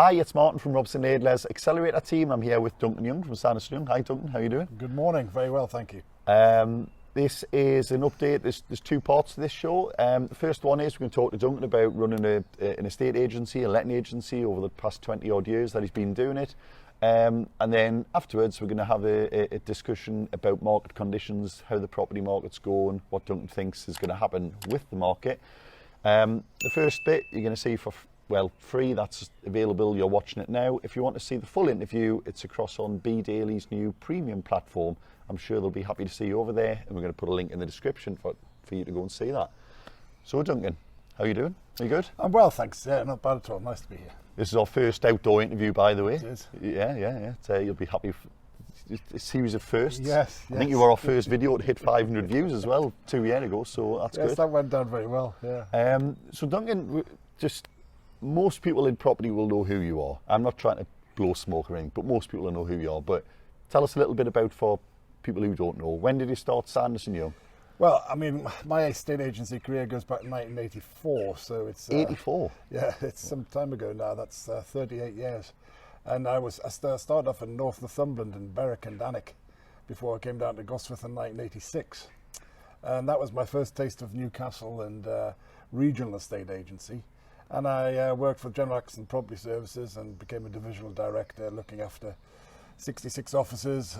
Hi, it's Martin from Robson Laidler's Accelerator team. I'm here with Duncan Young from Sanderson Young. Hi Duncan, how are you doing? Good morning, very well, thank you. This is an update. There's two parts to this show. The first one is we're going to talk to Duncan about running an estate agency, a letting agency over the past 20 odd years that he's been doing it. And then afterwards we're going to have a discussion about market conditions, how the property market's going, what Duncan thinks is going to happen with the market. The first bit you're going to see for free, that's available, you're watching it now. If you want to see the full interview, it's across on B Daily's new premium platform. I'm sure they'll be happy to see you over there, and we're going to put a link in the description for you to go and see that. So Duncan, how are you doing? Are you good? I'm well, thanks. Yeah, not bad at all. Nice to be here. This is our first outdoor interview, by the way. It is. Yeah. You'll be happy. A series of firsts. Yes. I think you were our first video to hit 500 views as well 2 years ago, so that's good. Yes, that went down very well, yeah. So Duncan, just most people in property will know who you are. I'm not trying to blow smoke or anything, but most people will know who you are. But tell us a little bit about, for people who don't know, when did you start Sanderson Young? Well, I mean, my estate agency career goes back to 1984, so it's... 84? Yeah, it's some time ago now. That's 38 years. And I started off in North Northumberland in Berwick and Alnwick before I came down to Gosforth in 1986. And that was my first taste of Newcastle and regional estate agency. And I worked for General Access Property Services and became a divisional director looking after 66 offices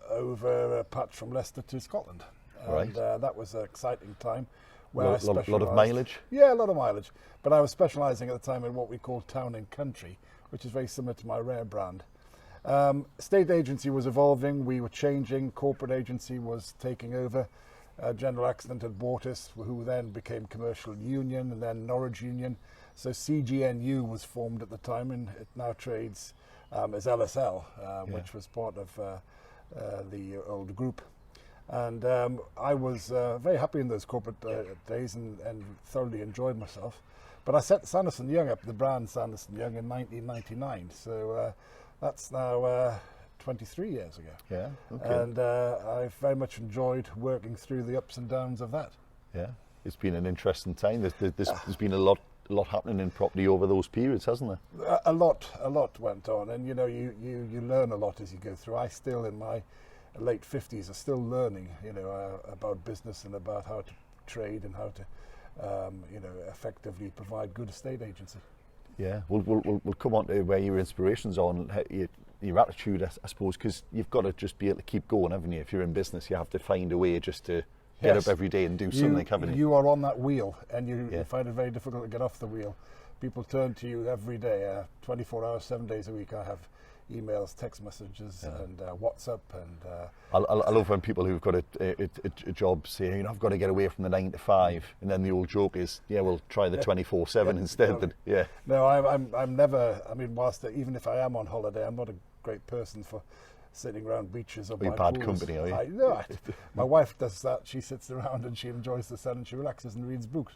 over a patch from Leicester to Scotland. Right. And that was an exciting time. A lot of mileage? Yeah, a lot of mileage. But I was specialising at the time in what we call town and country, which is very similar to my Rare brand. State agency was evolving, we were changing, corporate agency was taking over. General Accident had bought us, who then became Commercial Union and then Norwich Union. So CGNU was formed at the time, and it now trades as LSL, which was part of the old group. And I was very happy in those corporate days and thoroughly enjoyed myself. But I set Sanderson Young up, the brand Sanderson Young, in 1999. So that's now 23 years ago. Yeah, okay. And I very much enjoyed working through the ups and downs of that. Yeah, it's been an interesting time. There's been a lot happening in property over those periods, hasn't there? A lot went on, and you know, you learn a lot as you go through. I still, in my late 50s, are still learning, you know, about business and about how to trade and how to, effectively provide good estate agency. Yeah, we'll come on to where your inspirations are and your attitude, I suppose, because you've got to just be able to keep going, haven't you? If you're in business, you have to find a way just to get up every day and do something, haven't you? You are on that wheel, and you find it very difficult to get off the wheel. People turn to you every day, 24 hours, 7 days a week. I have emails, text messages, and WhatsApp, and I love when people who've got a job say, you know, I've got to get away from the 9 to 5, and then the old joke is, we'll try the 24/7 instead. No, I'm never. I mean, whilst even if I am on holiday, I'm not a great person for sitting around beaches or by bad pools. Company, are you? No, my wife does that. She sits around and she enjoys the sun and she relaxes and reads books.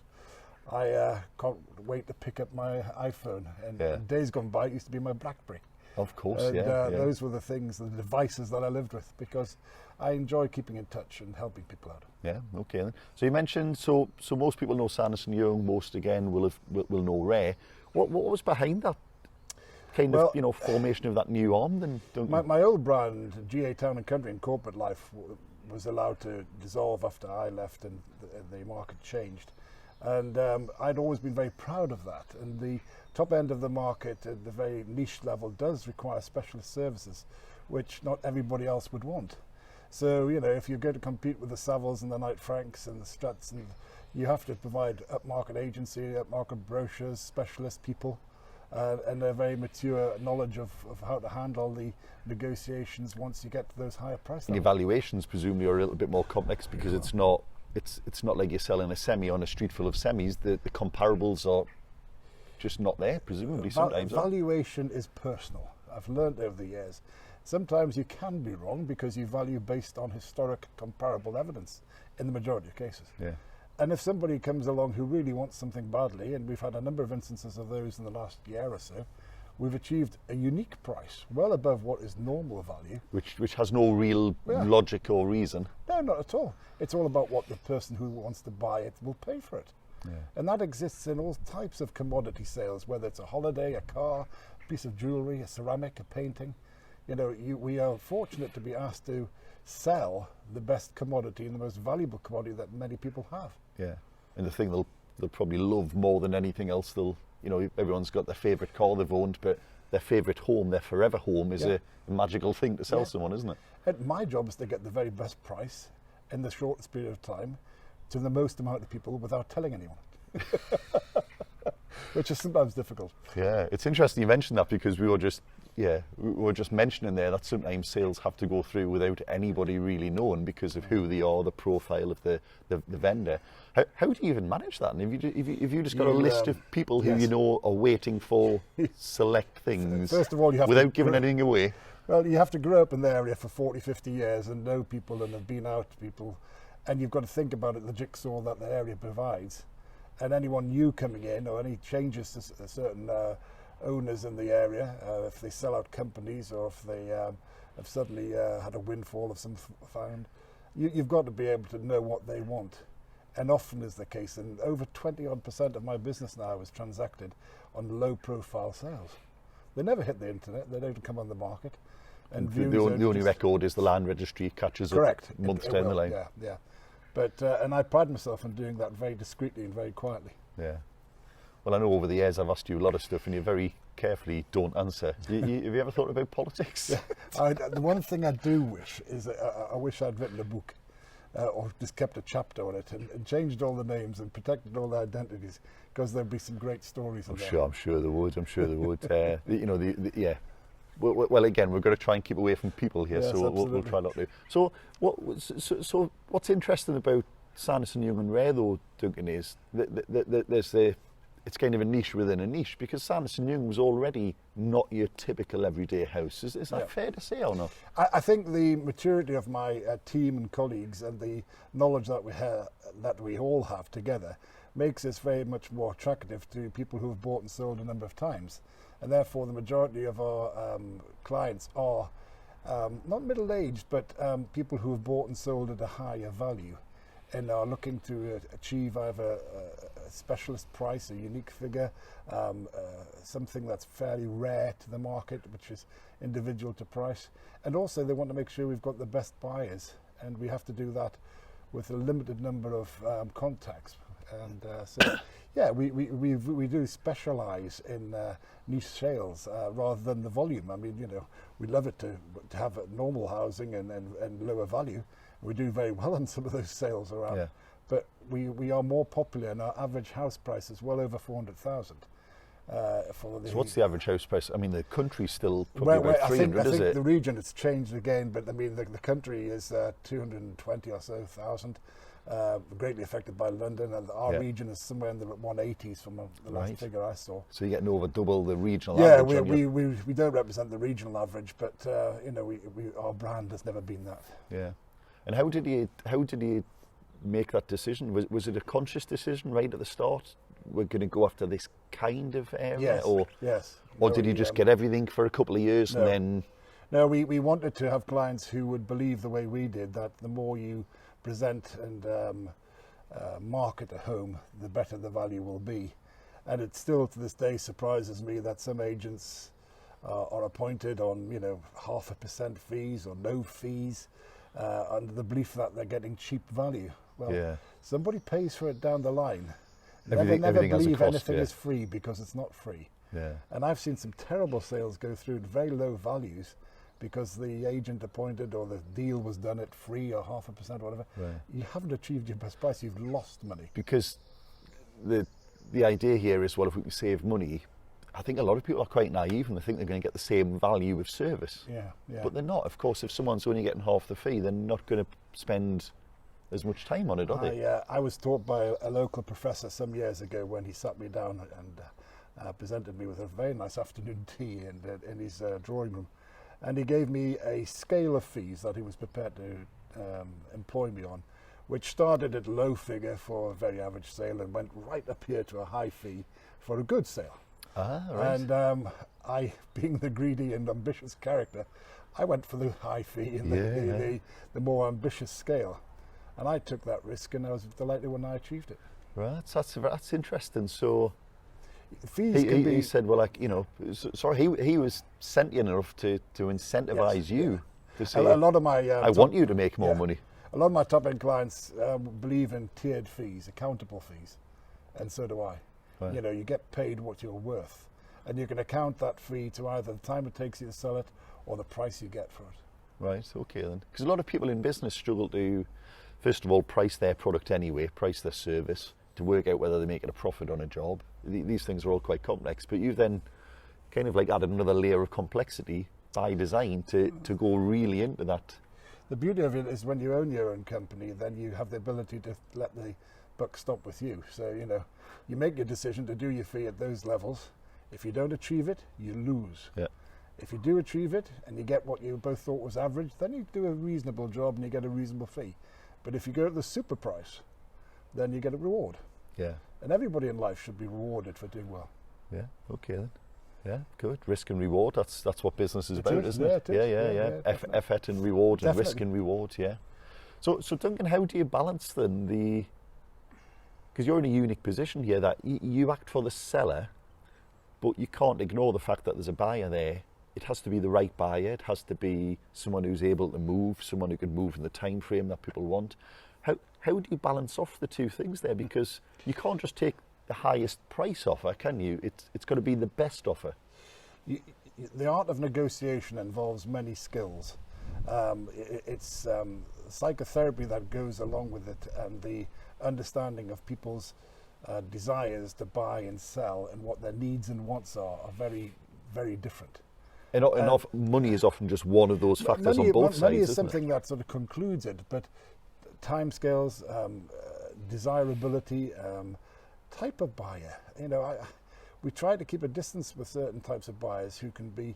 I can't wait to pick up my iPhone. And days gone by, it used to be my BlackBerry. Of course, and, those were the things, the devices that I lived with, because I enjoy keeping in touch and helping people out. Yeah, okay then. So you mentioned, so most people know Sanderson Young, most again will know Rare. What was behind that kind of formation of that new arm then? My old brand, GA Town and Country in corporate life, was allowed to dissolve after I left and the market changed. And I'd always been very proud of that. And the top end of the market at the very niche level does require specialist services, which not everybody else would want. So, you know, if you're going to compete with the Savills and the Knight Franks and the Struts, and you have to provide upmarket agency, upmarket brochures, specialist people, and a very mature knowledge of how to handle the negotiations once you get to those higher price levels. The evaluations presumably are a little bit more complex because it's not like you're selling a semi on a street full of semis. The comparables are just not there, presumably, sometimes. Valuation is personal. I've learned over the years. Sometimes you can be wrong because you value based on historic comparable evidence in the majority of cases. Yeah. And if somebody comes along who really wants something badly, and we've had a number of instances of those in the last year or so, we've achieved a unique price, well above what is normal value. Which has no real logic or reason. No, not at all. It's all about what the person who wants to buy it will pay for it. Yeah. And that exists in all types of commodity sales, whether it's a holiday, a car, piece of jewellery, a ceramic, a painting. You know, we are fortunate to be asked to sell the best commodity and the most valuable commodity that many people have. Yeah, and the thing they'll probably love more than anything else, everyone's got their favourite car they've owned, but their favourite home, their forever home, is a magical thing to sell someone, isn't it? And my job is to get the very best price in the shortest period of time to the most amount of people without telling anyone. Which is sometimes difficult. Yeah, it's interesting you mentioned that, because we were just mentioning there that sometimes sales have to go through without anybody really knowing because of who they are, the profile of the vendor. How do you even manage that? And if you just got a list of people who you know are waiting for select things, first of all, you have without giving anything away? Well, you have to grow up in the area for 40, 50 years and know people and have been out to people, and you've got to think about it, the jigsaw that the area provides. And anyone new coming in, or any changes to certain owners in the area, if they sell out companies, or if they have suddenly had a windfall of some kind, you've got to be able to know what they want. And often is the case, and over 20% of my business now is transacted on low-profile sales. They never hit the internet, they don't come on the market. And the only record is the land registry catches correct. up months down the line. Yeah. But and I pride myself on doing that very discreetly and very quietly. Yeah. Well, I know over the years I've asked you a lot of stuff and you very carefully don't answer. Have you ever thought about politics? Yeah. The one thing I do wish is I wish I'd written a book or just kept a chapter on it and changed all the names and protected all the identities, because there'd be some great stories. I'm sure there would. Yeah. Well, again, we're going to try and keep away from people here, yes, so we'll try not to. So what's interesting about Sanderson Young and Rare, though, Duncan, is that it's kind of a niche within a niche, because Sanderson Young was already not your typical everyday house. Is that fair to say or not? I think the maturity of my team and colleagues and the knowledge that we all have together makes us very much more attractive to people who have bought and sold a number of times. And therefore the majority of our clients are not middle-aged, but people who have bought and sold at a higher value and are looking to achieve either a specialist price, a unique figure, something that's fairly rare to the market, which is individual to price. And also they want to make sure we've got the best buyers, and we have to do that with a limited number of contacts. And yeah, we do specialise in niche sales rather than the volume. I mean, we love it to have normal housing and lower value. We do very well on some of those sales around. Yeah. But we are more popular, and our average house price is well over 400,000. So what's the average house price? I mean, the country's still probably about 300, I think is it? The region, it's changed again, but I mean, the country is 220 or so thousand. Greatly affected by London, and our region is somewhere in the 180s from the last figure I saw. So you're getting over double the regional average. Yeah, we don't represent the regional average, but our brand has never been that. Yeah, and how did you make that decision? Was it a conscious decision right at the start? We're going to go after this kind of area, yes. Or did you just get everything for a couple of years and then? No, we wanted to have clients who would believe the way we did, that the more you present and market a home, the better the value will be. And it still to this day surprises me that some agents are appointed on 0.5% fees or no fees under the belief that they're getting cheap value. Well, somebody pays for it down the line. Never believe anything is free, because it's not free. Yeah. And I've seen some terrible sales go through at very low values because the agent appointed or the deal was done at free or 0.5% or whatever. Right. You haven't achieved your best price, you've lost money. Because the idea here is, well, if we can save money, I think a lot of people are quite naive and they think they're going to get the same value with service. Yeah. But they're not. Of course, if someone's only getting half the fee, they're not going to spend as much time on it, are they? I was taught by a local professor some years ago when he sat me down and presented me with a very nice afternoon tea in his drawing room. And he gave me a scale of fees that he was prepared to employ me on, which started at a low figure for a very average sale and went right up here to a high fee for a good sale. Right. And I, being the greedy and ambitious character, I went for the high fee and the more ambitious scale. And I took that risk, and I was delighted when I achieved it. Right, that's interesting. So, Fees can be... He said, well, like, sorry, he was sentient enough to incentivise you to say, a lot of my... I want you to make more money. A lot of my top-end clients believe in tiered fees, accountable fees, and so do I. Right. You get paid what you're worth, and you can account that fee to either the time it takes you to sell it or the price you get for it. Right, okay then. Because a lot of people in business struggle to, first of all, price their product anyway, price their service, to work out whether they're making a profit on a job. These things are all quite complex, but you've then kind of like added another layer of complexity by design to go really into that. The beauty of it is when you own your own company, then you have the ability to let the buck stop with you. So, you make your decision to do your fee at those levels. If you don't achieve it, you lose. Yeah. If you do achieve it and you get what you both thought was average, then you do a reasonable job and you get a reasonable fee. But if you go at the super price, then you get a reward. Yeah. And everybody in life should be rewarded for doing well. Yeah, okay then. Yeah, good. Risk and reward, that's what business is about, isn't it? Yeah, yeah. Effort and reward, Definitely. and risk and reward, yeah. So Duncan, how do you balance then because you're in a unique position here that you act for the seller, but you can't ignore the fact that there's a buyer there. It has to be the right buyer. It has to be someone who's able to move, someone who can move in the time frame that people want. How do you balance off the two things there? Because you can't just take the highest price offer, can you? It's got to be the best offer. The art of negotiation involves many skills. It's psychotherapy that goes along with it, and the understanding of people's desires to buy and sell and what their needs and wants are very, very different. And money is often just one of those factors on both sides. Money is isn't something that sort of concludes it, but timescales, desirability, type of buyer. We try to keep a distance with certain types of buyers who can be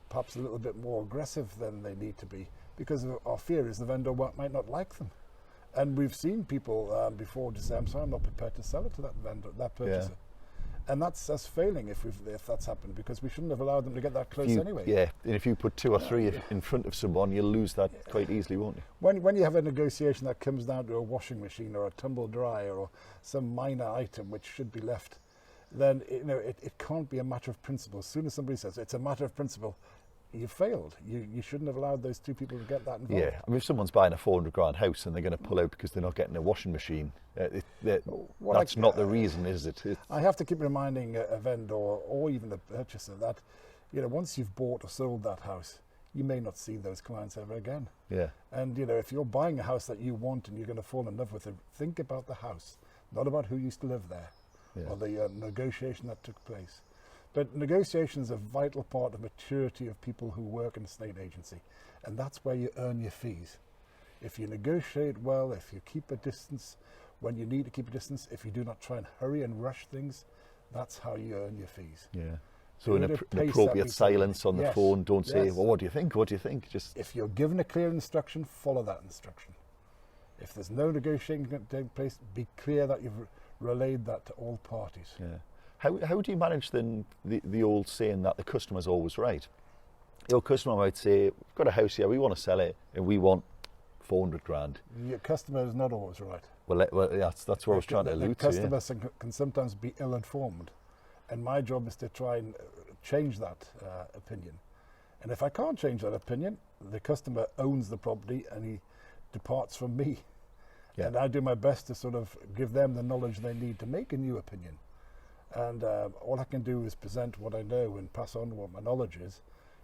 perhaps a little bit more aggressive than they need to be, because our fear is the vendor might not like them. And we've seen people before just say, I'm sorry, I'm not prepared to sell it to that vendor, that purchaser. Yeah. And that's us failing if that's happened, because we shouldn't have allowed them to get that close anyway. Yeah, and if you put two or three in front of someone, you'll lose that quite easily, won't you? When you have a negotiation that comes down to a washing machine or a tumble dryer or some minor item which should be left, then it can't be a matter of principle. As soon as somebody says it's a matter of principle, you failed. You shouldn't have allowed those two people to get that involved. Yeah, I mean, if someone's buying a £400,000 house and they're going to pull out because they're not getting a washing machine, that's not the reason, is it? I have to keep reminding a vendor or even a purchaser that, once you've bought or sold that house, you may not see those clients ever again. Yeah. And if you're buying a house that you want and you're going to fall in love with it, think about the house, not about who used to live there, or the negotiation that took place. But negotiation is a vital part of maturity of people who work in a estate agency, and that's where you earn your fees. If you negotiate well, if you keep a distance when you need to keep a distance, if you do not try and hurry and rush things, that's how you earn your fees. Yeah. So an appropriate silence on the phone. Don't say, well, what do you think? What do you think? Just if you're given a clear instruction, follow that instruction. If there's no negotiating going to take place, be clear that you've relayed that to all parties. Yeah. How do you manage then the old saying that the customer's always right? Your customer might say, we've got a house here, we want to sell it, and we want $400,000. Your customer is not always right. Well, that's what I was trying to allude to. The customer can sometimes be ill-informed, and my job is to try and change that opinion. And if I can't change that opinion, the customer owns the property and he departs from me. Yeah. And I do my best to sort of give them the knowledge they need to make a new opinion. And all I can do is present what I know and pass on what my knowledge is,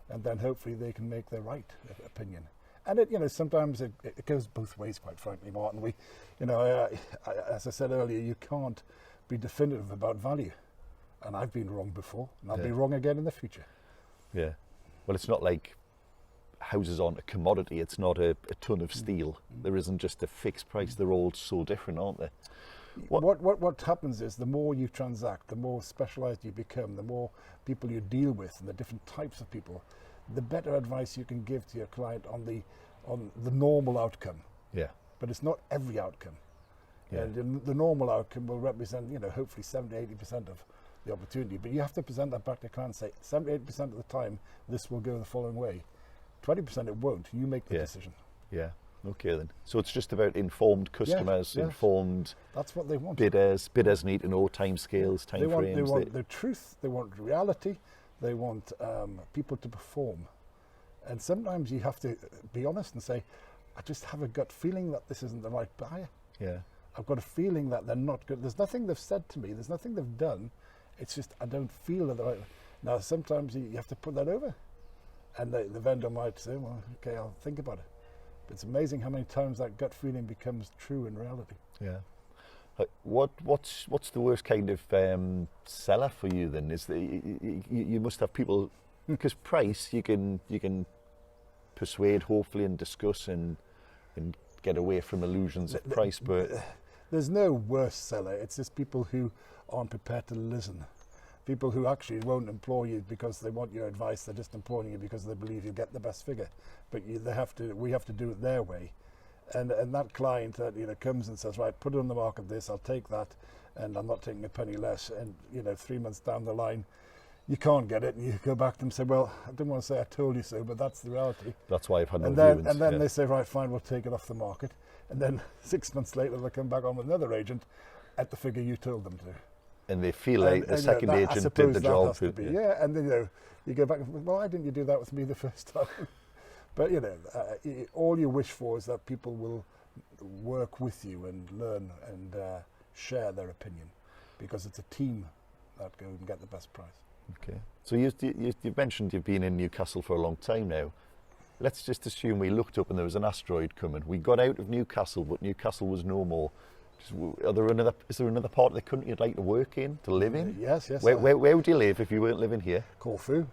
and then hopefully they can make their right opinion. And sometimes it goes both ways, quite frankly, Martin. We, as I said earlier, you can't be definitive about value, and I've been wrong before, and I'll be wrong again in the future. Yeah. Well, it's not like houses aren't a commodity. It's not a ton of steel. There isn't just a fixed price. They're all so different, aren't they? What happens is the more you transact, the more specialised you become, the more people you deal with and the different types of people, the better advice you can give to your client on the normal outcome. Yeah. But it's not every outcome. Yeah. And the normal outcome will represent, hopefully 70-80% of the opportunity. But you have to present that back to the client and say, 78% of the time, this will go the following way. 20% it won't. You make the decision. Yeah. Okay then. So it's just about informed customers, yes. informed That's what they want. bidders. Bidders need to know timescales, They timeframes. want the truth. They want reality. They want people to perform. And sometimes you have to be honest and say, I just have a gut feeling that this isn't the right buyer. Yeah. I've got a feeling that they're not good. There's nothing they've said to me. There's nothing they've done. It's just I don't feel that the right. Now sometimes you have to put that over, and the vendor might say, "Well, okay, I'll think about it." But it's amazing how many times that gut feeling becomes true in reality. Yeah. What's the worst kind of seller for you then? Is you must have people, because price you can persuade hopefully and discuss and get away from illusions of price, but there's no worse seller. It's just people who aren't prepared to listen. People who actually won't employ you because they want your advice. They're just employing you because they believe you get the best figure. But we have to do it their way. And that client that comes and says, right, put it on the market this, I'll take that, and I'm not taking a penny less. And 3 months down the line, you can't get it, and you go back to them and say, well, I didn't want to say I told you so, but that's the reality. That's why I've had no viewings. And then yeah. they say, right, fine, we'll take it off the market. And then 6 months later, they'll come back on with another agent at the figure you told them to. And they feel like the second agent did the job. Yeah, and then you go back and think, well, why didn't you do that with me the first time? But all you wish for is that people will work with you and learn and share their opinion, because it's a team that go and get the best price. Okay. So you've mentioned you've been in Newcastle for a long time now. Let's just assume we looked up and there was an asteroid coming. We got out of Newcastle, but Newcastle was no more. Is there another part of the country you'd like to work in, to live in? Yes. Where would you live if you weren't living here? Corfu.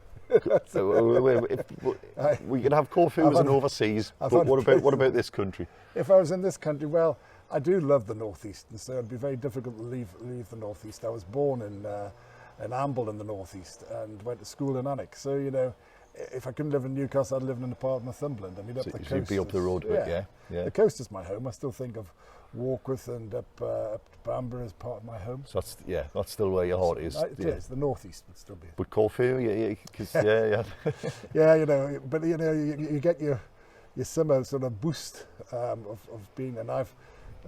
We could have Corfu as an overseas, but what about this country? If I was in this country, well, I do love the northeast, and so it'd be very difficult to leave the northeast. I was born in Amble in the northeast and went to school in Alnwick. So if I couldn't live in Newcastle, I'd live in a part of Northumberland. I mean, up the coast. You'd be up the road, yeah. The coast is my home. I still think of Warkworth and up to Bamburgh as part of my home. So that's still where your heart is. It is. The northeast would still be. But Corfu, yeah. Yeah, but you get your summer sort of boost of being, and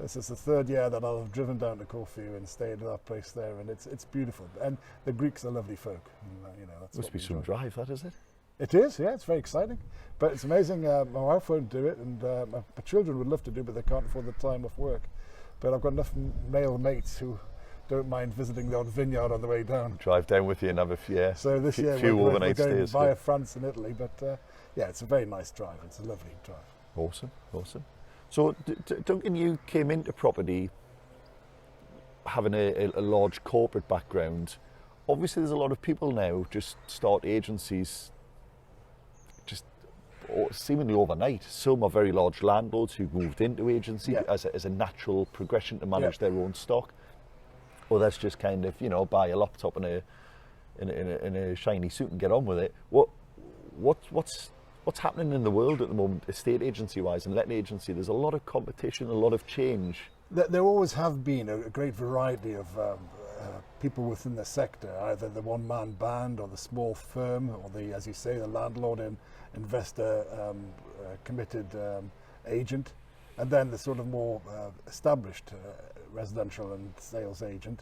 this is the third year that I've driven down to Corfu and stayed at that place there, and it's beautiful. And the Greeks are lovely folk. And, that's must be some drive, that is it? It is, yeah. It's very exciting, but it's amazing. My wife won't do it, and my children would love to do it, but they can't afford the time off work. But I've got enough male mates who don't mind visiting the odd vineyard on the way down. Drive down with you and have a few we're overnight going stays via France and Italy, but it's a very nice drive. It's a lovely drive. Awesome. So, Duncan, you came into property having a large corporate background. Obviously, there's a lot of people now just start agencies just seemingly overnight. Some are very large landlords who moved into agency as a natural progression to manage their own stock. Others just kind of, buy a laptop and a shiny suit and get on with it. What's happening in the world at the moment, estate agency-wise and letting agency? There's a lot of competition, a lot of change. There always have been a great variety of people within the sector, either the one-man band or the small firm or as you say, the landlord and investor committed agent, and then the sort of more established residential and sales agent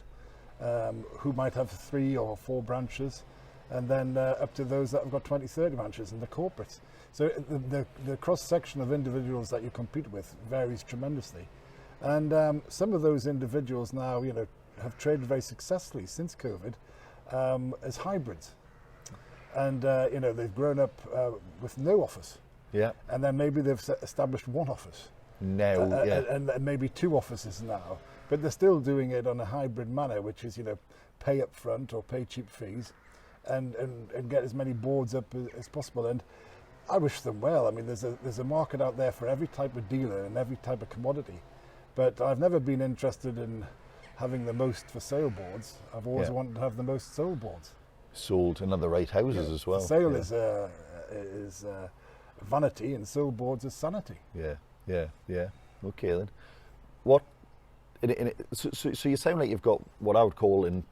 who might have 3 or 4 branches, and then up to those that have got 20, 30 branches in the corporates. So the cross-section of individuals that you compete with varies tremendously. And some of those individuals now, have traded very successfully since COVID as hybrids. And, they've grown up with no office. Yeah. And then maybe they've established one office. And maybe 2 offices now. But they're still doing it on a hybrid manner, which is, pay up front or pay cheap fees and get as many boards up as possible. And I wish them well. I mean, there's a market out there for every type of dealer and every type of commodity. But I've never been interested in having the most for sale boards. I've always wanted to have the most sold boards. Sold and the right houses as well. Sale is vanity, and sold boards is sanity. Yeah. Okay then. So you sound like you've got what I would call, and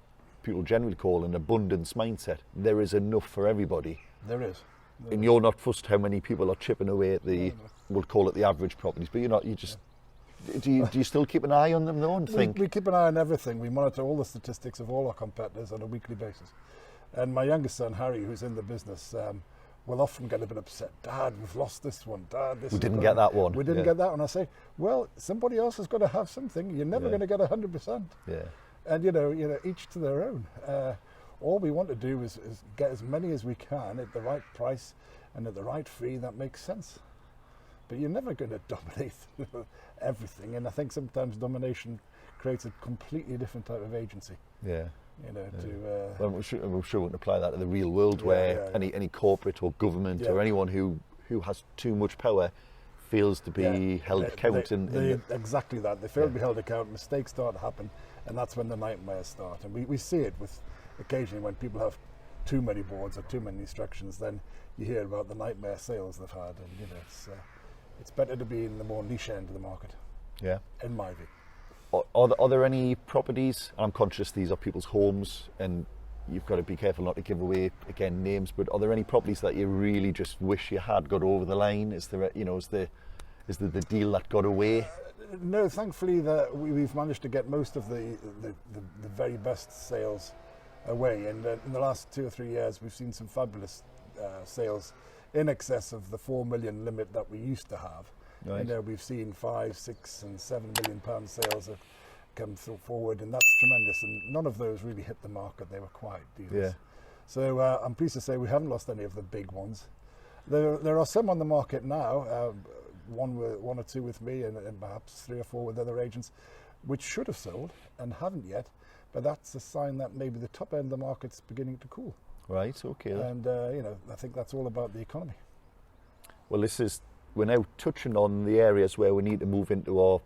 people generally call, an abundance mindset. There is enough for everybody. There is. And you're not fussed how many people are chipping away at the, No. we'll call it the average properties, but you're not, you just, do you still keep an eye on them though and think? We keep an eye on everything. We monitor all the statistics of all our competitors on a weekly basis. And my youngest son, Harry, who's in the business, will often get a bit upset. Dad, we've lost this one. Dad, this We is didn't gonna- get that one. We didn't Yeah. get that one. I say, well, somebody else has got to have something. You're never Yeah. going to get 100%. Yeah, And you know, each to their own. All we want to do is get as many as we can at the right price and at the right fee that makes sense. But you're never going to dominate everything. And I think sometimes domination creates a completely different type of agency. yeah. You know, Well, we're sure we can apply that to the real world Yeah, where yeah, yeah. any corporate or government Yeah. or anyone who has too much power feels to be held account. Exactly that. They fail to be held account, mistakes start to happen, and that's when the nightmares start. And we see it with occasionally when people have too many boards or too many instructions, then you hear about the nightmare sales they've had. And you know, it's better to be in the more niche end of the market, Yeah. in my view. Are there any properties, and I'm conscious these are people's homes and you've got to be careful not to give away, again, names, but are there any properties that you really just wish you had got over the line? Is there, is there the deal that got away? No, thankfully that we've managed to get most of the very best sales away. And in the last 2 or 3 years, we've seen some fabulous sales in excess of the 4 million limit that we used to have. Right. And we've seen 5, 6 and 7 million pound sales have come forward, and that's tremendous. And none of those really hit the market. They were quiet deals. Yeah. So I'm pleased to say we haven't lost any of the big ones. There are some on the market now, one or two with me and perhaps 3 or 4 with other agents, which should have sold and haven't yet. But that's a sign that maybe the top end of the market's beginning to cool. Right, okay. And I think that's all about the economy. Well, we're now touching on the areas where we need to move into our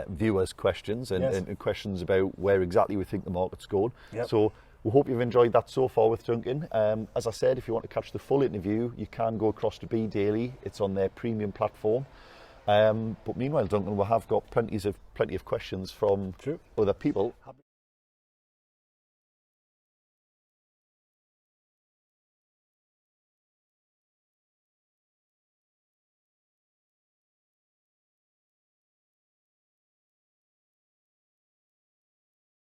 viewers' questions and, Yes. and questions about where exactly we think the market's going. Yep. So we hope you've enjoyed that so far with Duncan. As I said, if you want to catch the full interview, you can go across to B Daily. It's on their premium platform. But meanwhile, Duncan, we have got plenty of questions from True. other people.